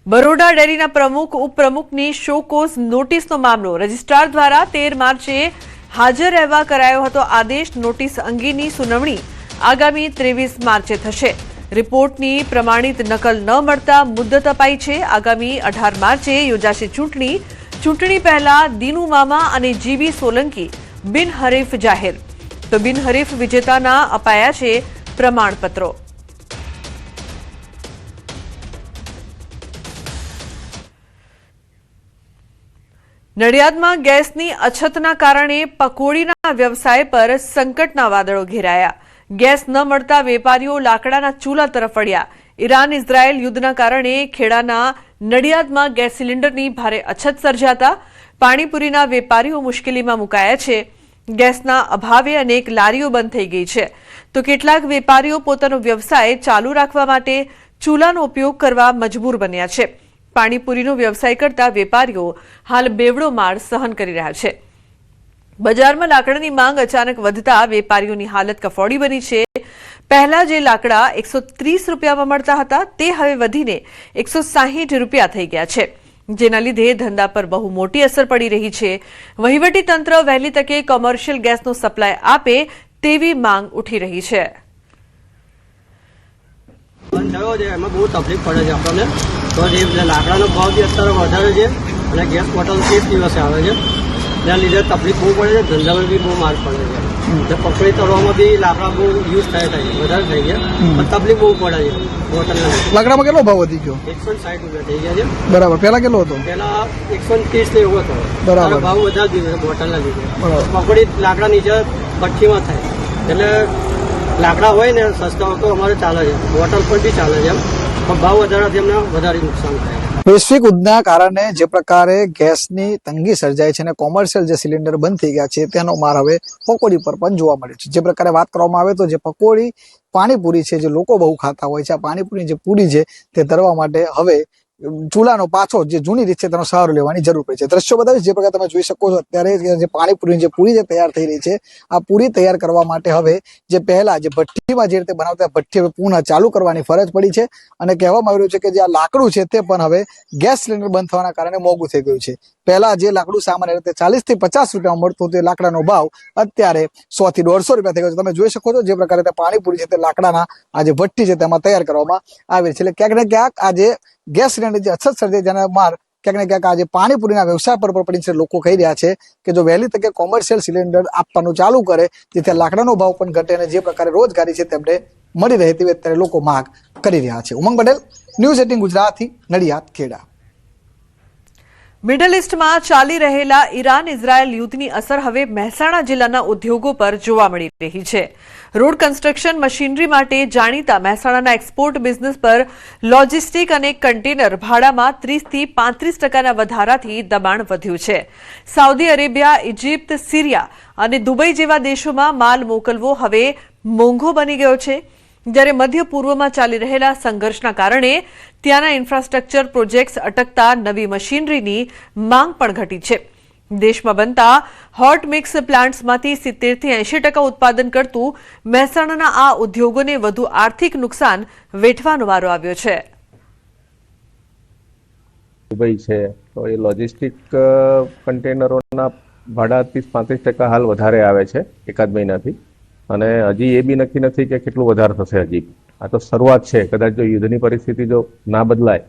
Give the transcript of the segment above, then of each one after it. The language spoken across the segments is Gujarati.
બરોડા ડેરીના પ્રમુખ ઉપપ્રમુખની શોકોઝ નોટિસનો મામલો રજિસ્ટ્રાર દ્વારા 13 માર્ચે હાજર રહેવા કરાયો હતો આદેશ। નોટિસ અંગેની સુનાવણી આગામી 23 માર્ચે થશે। રિપોર્ટની પ્રમાણિત નકલ ન મળતા મુદ્દત અપાઈ છે। આગામી 18 માર્ચે યોજાશે ચૂંટણી પહેલા દીનુ મામા અને જીબી સોલંકી બિનહરીફ જાહેર। તો બિનહરીફ વિજેતાના અપાયા છે પ્રમાણપત્રો। નડિયાદમાં ગેસની અછતના કારણે પકોડીના વ્યવસાય પર સંકટના વાદળો ઘેરાયા। ગેસ ન મળતા વેપારીઓ લાકડાના ચૂલા તરફ વળ્યા। ઈરાન ઇઝરાયેલ યુદ્ધના કારણે ખેડાના નડિયાદમાં ગેસ સિલિન્ડરની ભારે અછત સર્જાતા પાણીપુરીના વેપારીઓ મુશ્કેલીમાં મુકાયા છે। ગેસના અભાવે અનેક લારીઓ બંધ થઈ ગઈ છે, તો કેટલાક વેપારીઓ પોતાનો વ્યવસાય ચાલુ રાખવા માટે ચૂલાનો ઉપયોગ કરવા મજબૂર બન્યા છે। પાણીપુરીનો વ્યવસાય કરતા વેપારીઓ હાલ બેવડો માર સહન કરી રહ્યા છે। બજારમાં લાકડાની માંગ અચાનક વધતા વેપારીઓની હાલત કફોડી બની છે। પહેલા જે લાકડા 130 રૂપિયામાં મળતા હતા તે હવે વધીને 160 રૂપિયા થઈ ગયા છે, જેના લીધે ધંધા પર બહુ મોટી અસર પડી રહી છે। વહીવટી તંત્ર વહેલી તકે કોમર્શિયલ ગેસનો સપ્લાય આપે તેવી માંગ ઉઠી રહી છે। બહુ તકલીફ પડે છે આપણને, તો જે લાકડાનો ભાવ બી અત્યારે વધારે છે અને ગેસ બોટલ 30 દિવસે આવે છે, એના લીધે તકલીફ બહુ પડે છે। ધંધામાં બી બહુ માર પડે છે। પકોડી તળવામાં બી લાકડા બહુ યુઝ થાય વધારે થઈ ગયા, પણ તકલીફ બહુ પડે છે। બોટલના લાકડામાં કેટલો ભાવ વધી ગયો? 160 રૂપિયા થઈ ગયા છે। બરાબર, પહેલા કેટલો હતો? પહેલા 130 ને એવો હતો। બરાબર, ભાવ વધારે દીધો બોટલના લીધે। પકોડી લાકડા નીચે ભઠ્ઠીમાં થાય, એટલે લાકડા હોય ને સસ્તા તો અમારે ચાલે છે, બોટલ પર બી ચાલે છે, પણ ભાવ વધારાથી અમને વધારે નુકસાન થાય। વૈશ્વિક યુદ્ધના કારણે જે પ્રકારે ગેસની તંગી સર્જાય છે અને કોમર્શિયલ જે સિલિન્ડર બંધ થઈ ગયા છે તેનો માર હવે પકોડી પર પણ જોવા મળે છે। જે પ્રકારે વાત કરવામાં આવે તો જે પકોડી પાણીપુરી છે, જે લોકો બહુ ખાતા હોય છે, આ પાણીપુરી જે પૂરી છે તે ધરવા માટે હવે ચૂલાનો પાછો જે જૂની રીત છે તેનો સહારો લેવાની જરૂર પડે છે। દ્રશ્યો બતાવીશ, જે પ્રકારે તમે જોઈ શકો છો અત્યારે જે પાણીપુરી જે પૂરી જે તૈયાર થઈ રહી છે, આ પૂરી તૈયાર કરવા માટે હવે જે પહેલા જે ભઠ્ઠીમાં જે રીતે બનાવતા ભઠ્ઠી હવે પુનઃ ચાલુ કરવાની ફરજ પડી છે અને કહેવામાં આવી રહ્યું છે કે જે આ લાકડું છે તે પણ હવે ગેસ સિલિન્ડર બંધ થવાના કારણે મોંઘું થઈ ગયું છે। પહેલા જે લાકડું સામાન્ય રીતે 40 થી 50 રૂપિયા મળતું તે લાકડાનો ભાવ અત્યારે 100 થી 150 રૂપિયા થઈ ગયો છે। તમે જોઈ શકો છો જે પ્રકારે પાણીપુરી છે તે લાકડાના આ જે ભઠ્ઠી છે તેમાં તૈયાર કરવામાં આવી છે। એટલે ક્યાંક ને ક્યાંક આ જે ગેસ સિલિન્ડર જે અછત સર્જાય જેના માર ક્યાંક ને ક્યાંક આજે પાણીપુરીના વ્યવસાય પર પડી છે। લોકો કહી રહ્યા છે કે જો વહેલી તકે કોમર્શિયલ સિલિન્ડર આપવાનું ચાલુ કરે જેથી લાકડાનો ભાવ પણ ઘટે અને જે પ્રકારે રોજગારી છે તેમને મળી રહે તેવી અત્યારે લોકો માંગ કરી રહ્યા છે। ઉમંગ પટેલ, ન્યૂઝ 18 ગુજરાતી, નડિયાદ, ખેડા। મિડલ ઇસ્ટમાં ચાલી રહેલા ઈરાન ઇઝરાયેલ યુદ્ધની અસર હવે મહેસાણા જિલ્લાના ઉદ્યોગો પર જોવા મળી રહી છે। રોડ કન્સ્ટ્રક્શન મશીનરી માટે જાણીતા મહેસાણાના એક્સપોર્ટ બિઝનેસ પર લોજિસ્ટિક અને કન્ટેનર ભાડામાં 30 થી 35% વધારાથી દબાણ વધ્યું છે। સાઉદી અરેબિયા, ઇજિપ્ત, સિરિયા અને દુબઈ જેવા દેશોમાં માલ મોકલવો હવે મોંઘો બની ગયો છે, જ્યારે મધ્ય પૂર્વમાં ચાલી રહેલા સંઘર્ષના કારણે ત્યાંના ઇન્ફ્રાસ્ટ્રક્ચર પ્રોજેક્ટ્સ અટકતા નવી મશીનરીની માંગ પણ ઘટી છે। દેશમાં બનતા હોટ મિક્સ પ્લાન્ટ્સમાંથી 70 થી 80% ઉત્પાદન કરતું મહેસાણાના આ ઉદ્યોગોને વધુ આર્થિક નુકસાન વેઠવાનો વારો આવ્યો છે। દુબઈ છે તો એ લોજિસ્ટિક કન્ટેનરોના ભાડા 30-35% હાલ વધારે આવે છે એકાદ મહિનાથી, અને હજી એ બી નક્કી નથી કે કેટલું વધારે થશે। હજી આ તો શરૂઆત છે, કદાચ જો યુદ્ધની પરિસ્થિતિ જો ના બદલાય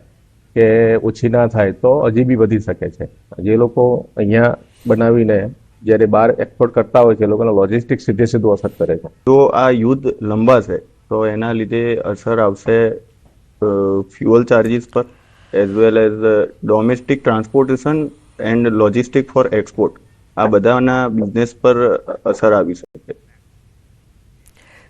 કે ઓછી ના થાય તો હજી બી વધી શકે છે। જે લોકો અહીંયા બનાવીને જ્યારે બહાર એક્સપોર્ટ કરતા હોય છે એ લોકોના લોજિસ્ટિક સીધું અસર કરે છે। જો આ યુદ્ધ લંબાશે તો એના લીધે અસર આવશે ફ્યુઅલ ચાર્જીસ પર, as well as domestic transportation and logistic for export, આ બધાના બિઝનેસ પર અસર આવી શકે।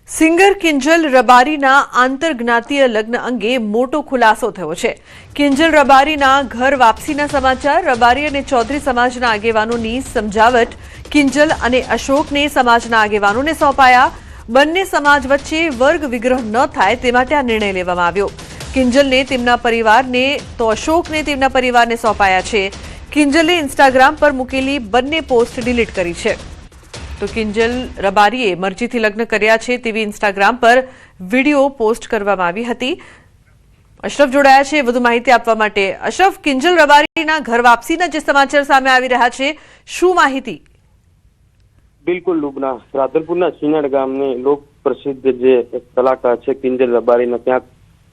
સિંગર કિંજલ રબારીના આંતરજ્ઞાતીય લગ્ન અંગે મોટો ખુલાસો થયો છે। કિંજલ રબારીના ઘર વાપસીના સમાચાર। રબારી અને ચૌધરી સમાજના આગેવાનોની સમજાવટ કિંજલ અને અશોકને સમાજના આગેવાનોને સોંપાયા। બંને સમાજ વચ્ચે વર્ગ વિગ્રહ ન થાય તે માટે આ નિર્ણય લેવામાં આવ્યો। કિંજલને તેમના પરિવારને તો અશોકને તેમના પરિવારને સોંપાયા છે। કિંજલે ઇન્સ્ટાગ્રામ પર મૂકેલી બંને પોસ્ટ ડિલીટ કરી છે। તો કિંજલ રબારીએ મરજીથી લગ્ન કર્યા છે તેવી ઇન્સ્ટાગ્રામ પર વિડીયો પોસ્ટ કરવામાં આવી હતી। અશરફ જોડાયા છે વધુ માહિતી આપવા માટે. અશરફ, કિંજલ રબારીના ઘર વાપસીના જે સમાચાર સામે આવી રહ્યા છે, શું માહિતી? બિલકુલ લુબના, રાધનપુરના સિનાડ ગામની લોક પ્રસિદ્ધ જે કલાકાર છે કિંજલ રબારીનો ક્યાંક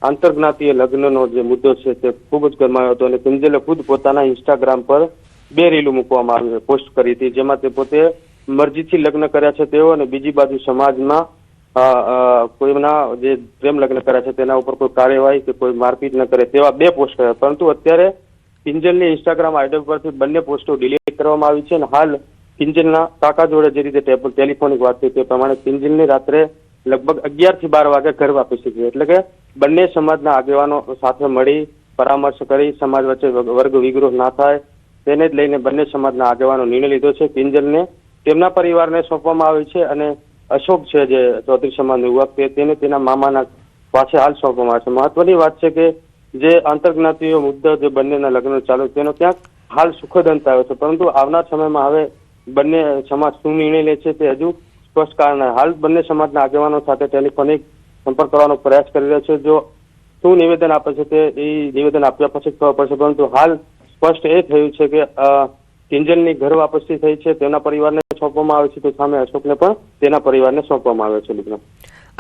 આંતરજ્ઞાતીય લગ્નનો જે મુદ્દો છે તે ખૂબ જ ગરમાયો હતો અને કિંજલે ખુદ પોતાના ઇન્સ્ટાગ્રામ પર 2 રીલો મૂકવામાં આવી પોસ્ટ કરી હતી, જેમાં તે પોતે મરજીથી લગ્ન કર્યા છે તેઓ અને બીજી બાજુ સમાજમાં કોઈના જે પ્રેમ લગ્ન કર્યા છે તેના ઉપર કોઈ કાર્યવાહી કે કોઈ મારપીટ ન કરે તેવા 2 પોસ્ટ કર્યા. પરંતુ અત્યારે કિંજલની ઇન્સ્ટાગ્રામ આઈડી પરથી બંને પોસ્ટો ડિલીટ કરવામાં આવી છે અને હાલ કિંજલના કાકા જોડે જે રીતે ટેલિફોનિક વાત થઈ તે પ્રમાણે કિંજલની રાત્રે લગભગ 11 થી 12 વાગે ઘર વાપસી ગઈ. એટલે કે બંને સમાજના આગેવાનો સાથે મળી પરામર્શ કરી સમાજ વચ્ચે વર્ગ વિગ્રહ ના થાય તેને જ લઈને બંને સમાજના આગેવાનો નિર્ણય લીધો છે. કિંજલને તેમના પરિવારને સોંપવામાં આવી છે અને અશોક છે જે ચૌધરી સમાજનો યુવક તેને તેના મામાના પાસે હાલ સોંપવામાં આવે છે. મહત્વની વાત છે કે જે આંતરજ્ઞાતીય મુદ્દો જે બંનેના લગ્ન ચાલુ તેનો ક્યાંક હાલ સુખદ અંત આવ્યો છે, પરંતુ આવનાર સમયમાં હવે બંને સમાજ શું નિર્ણય લે છે તે હજુ સ્પષ્ટ કારણ. હાલ બંને સમાજના આગેવાનો સાથે ટેલિફોનિક સંપર્ક કરવાનો પ્રયાસ કરી રહ્યો છે. જો શું નિવેદન આપે છે તે નિવેદન આપ્યા પછી ખબર પડશે, પરંતુ હાલ સ્પષ્ટ એ થયું છે કે કિંજલની ઘર વાપસી થઈ છે, તેના પરિવારને સોંપવામાં આવે છે, તો સામે અશોકને પણ તેના પરિવારને સોંપવામાં આવ્યો છે. લીધા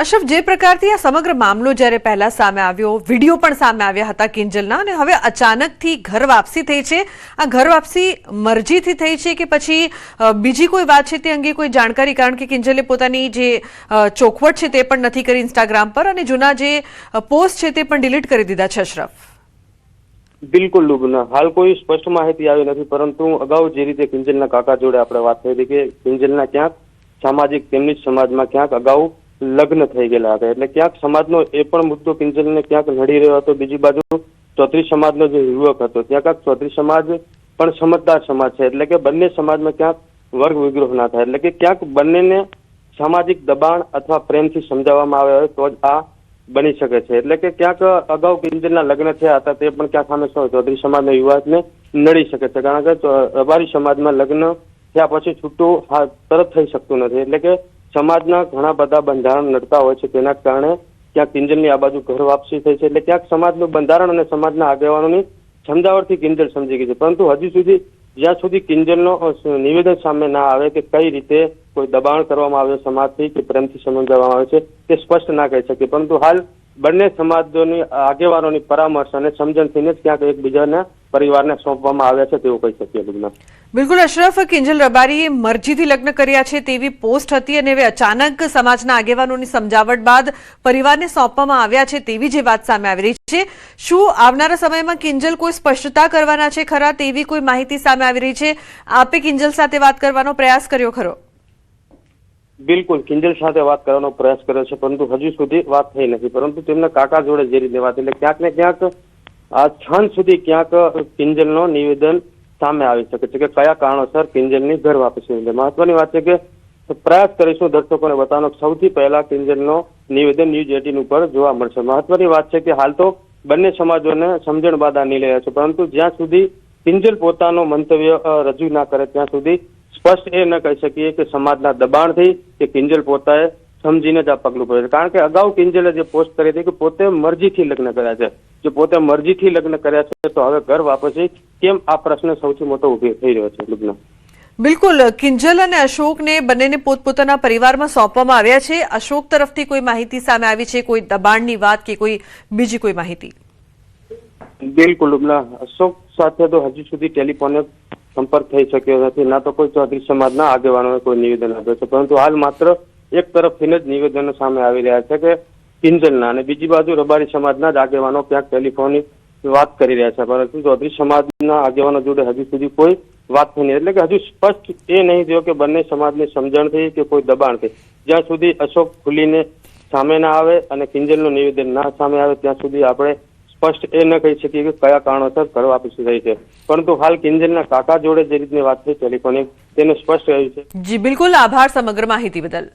અશરફ, જે પ્રકારથી આ સમગ્ર મામલો જ્યારે પહેલા સામે આવ્યો, વિડીયો પણ સામે આવ્યા હતા કિંજલના, અને હવે અચાનકથી ઘર વાપસી થઈ છે, આ ઘર વાપસી મરજીથી થઈ છે કે પછી બીજી કોઈ વાત છે તે અંગે કોઈ જાણકારી? કારણ કે કિંજલે પોતાની જે ચોખવટ છે તે પણ નથી કરી ઇન્સ્ટાગ્રામ પર અને જૂના જે પોસ્ટ છે તે પણ ડિલીટ કરી દીધા છે. અશરફ, બિલકુલ લુબના, હાલ કોઈ સ્પષ્ટ માહિતી આવી નથી, પરંતુ અગાઉ જે રીતે કિંજલના કાકા જોડે આપણે વાત થઈ હતી કે કિંજલના ક્યાંક સામાજિક તેમની જ સમાજમાં ક્યાંક અગાઉ લગ્ન થઈ ગયેલા હતા, એટલે ક્યાંક સમાજનો એ પણ મુદ્દો કિંજલને ક્યાંક નડી રહ્યો હતો. બીજી બાજુ ચૌધરી સમાજનો જે યુવક હતો ત્યાં ક્યાંક ચૌધરી સમાજ પણ સમજદાર સમાજ છે, એટલે કે બંને સમાજમાં ક્યાંક વર્ગ વિગ્રહ ના થાય, એટલે કે ક્યાંક બંનેને સામાજિક દબાણ અથવા પ્રેમથી સમજાવવામાં આવે હોય તો જ આ બની શકે છે. એટલે કે ક્યાંક અગાઉ કિંજલના લગ્ન થયા હતા તે પણ ક્યાંક સામે ચૌધરી સમાજના યુવાને નડી શકે છે, કારણ કે રબારી સમાજમાં લગ્ન થયા પછી છૂટું તરત થઈ શકતું નથી, એટલે કે સમાજના ઘણા બધા બંધારણ નડતા હોય છે, તેના કારણે ક્યાંક કિંજલની આ બાજુ ઘર વાપસી થઈ છે. એટલે ક્યાંક સમાજનું બંધારણ અને સમાજના આગેવાનોની સમજાવટથી કિંજલ સમજી ગઈ છે, પરંતુ હજી સુધી જ્યાં સુધી કિંજલનો નિવેદન સામે ના આવે કે કઈ રીતે કોઈ દબાણ કરવામાં આવે સમાજથી કે પ્રેમથી સમજાવવામાં આવે છે તે સ્પષ્ટ ના કહી શકે, પરંતુ હાલ બંને સમાજોની આગેવાનોની પરામર્શ અને સમજણથી જ ક્યાંક એકબીજાના પરિવારને સોંપવામાં આવ્યા છે તેવું કહી શકીએ. બિલકુલ અશરફ, કિંજલ રબારીએ મરજીથી લગ્ન કર્યા છે તેવી પોસ્ટ હતી અને હવે અચાનક સમાજના આગેવાનોની સમજાવટ બાદ પરિવારને સોંપવામાં આવ્યા છે તેવી જે વાત સામે આવી રહી છે, શું આવનારા સમયમાં કિંજલ કોઈ સ્પષ્ટતા કરવાના છે ખરા તેવી કોઈ માહિતી સામે આવી રહી છે? આપે કિંજલ સાથે વાત કરવાનો પ્રયાસ કર્યો ખરો? બિલકુલ, કિંજલ સાથે વાત કરવાનો પ્રયાસ કર્યો છે, પરંતુ હજુ સુધી વાત થઈ નથી, પરંતુ તેમના કાકા જોડે જે રીતે વાત, એટલે ક્યાંક ને ક્યાંક આ ક્ષણ સુધી ક્યાંક કિંજલનો નિવેદન સામે આવી શકે છે કે કયા કારણોસર કિંજલની ઘર વાપસી. મહત્વની વાત છે કે પ્રયાસ કરીશું દર્શકોને બતાવવાનો, સૌથી પહેલા કિંજલનો નિવેદન ન્યૂઝ 18 ઉપર જોવા મળશે. મહત્વની વાત છે કે હાલ તો બંને સમાજોને સમજણ બાદ આ નિર્ણય છે, પરંતુ જ્યાં સુધી કિંજલ પોતાનો મંતવ્ય રજૂ ના કરે ત્યાં સુધી સ્પષ્ટ એ ન કહી શકીએ કે સમાજના દબાણથી કે કિંજલ પોતાએ સમજીને જ આ પગલું ભર્યું છે, કારણ કે અગાઉ કિંજલે જે પોસ્ટ કરી હતી કે પોતે મરજીથી લગ્ન કર્યા છે, જો પોતે મરજીથી લગ્ન કર્યા છે તો હવે ઘર વાપસી કેમ, આ પ્રશ્ન સૌથી મોટો ઉભો થઈ રહ્યો છે. લગ્ન બિલકુલ, કિંજલ અને અશોકને બંનેને પોતપોતાના પરિવારમાં સોંપવામાં આવ્યા છે. અશોક તરફથી કોઈ માહિતી સામે આવી છે, કોઈ દબાણની વાત કે કોઈ બીજી કોઈ માહિતી? બિલકુલ અશોક સાથે તો હજુ સુધી ટેલિફોનિક સંપર્ક થઈ શક્યો નથી, ના તો કોઈ ચૌધરી સમાજના આગેવાનોએ કોઈ નિવેદન આપ્યું છે, પરંતુ હાલ માત્ર એક તરફથી જ નિવેદનો સામે આવી રહ્યા છે કે કિંજલના, અને બીજી બાજુ રબારી સમાજના જ આગેવાનો ક્યાંક ટેલિફોનિક વાત કરી રહ્યા છે, પરંતુ ચૌધરી સમાજના આગેવાનો જોડે હજુ સુધી કોઈ વાત થઈ નહીં, એટલે કે હજુ સ્પષ્ટ એ નહીં થયો કે બંને સમાજની સમજણથી કે કોઈ દબાણથી, જ્યાં સુધી અશોક ખુલીને સામે ના આવે અને કિંજલનું નિવેદન ના સામે આવે ત્યાં સુધી આપણે સ્પષ્ટ એ ન કહી શકીએ કે કયા કારણોસર ઘર વાપસી થઈ છે, પરંતુ હાલ કિંજલના કાકા જોડે જે રીતની વાત થઈ ટેલિફોનિક તેને સ્પષ્ટ રહ્યું છે. જી બિલકુલ, આભાર સમગ્ર માહિતી બદલ.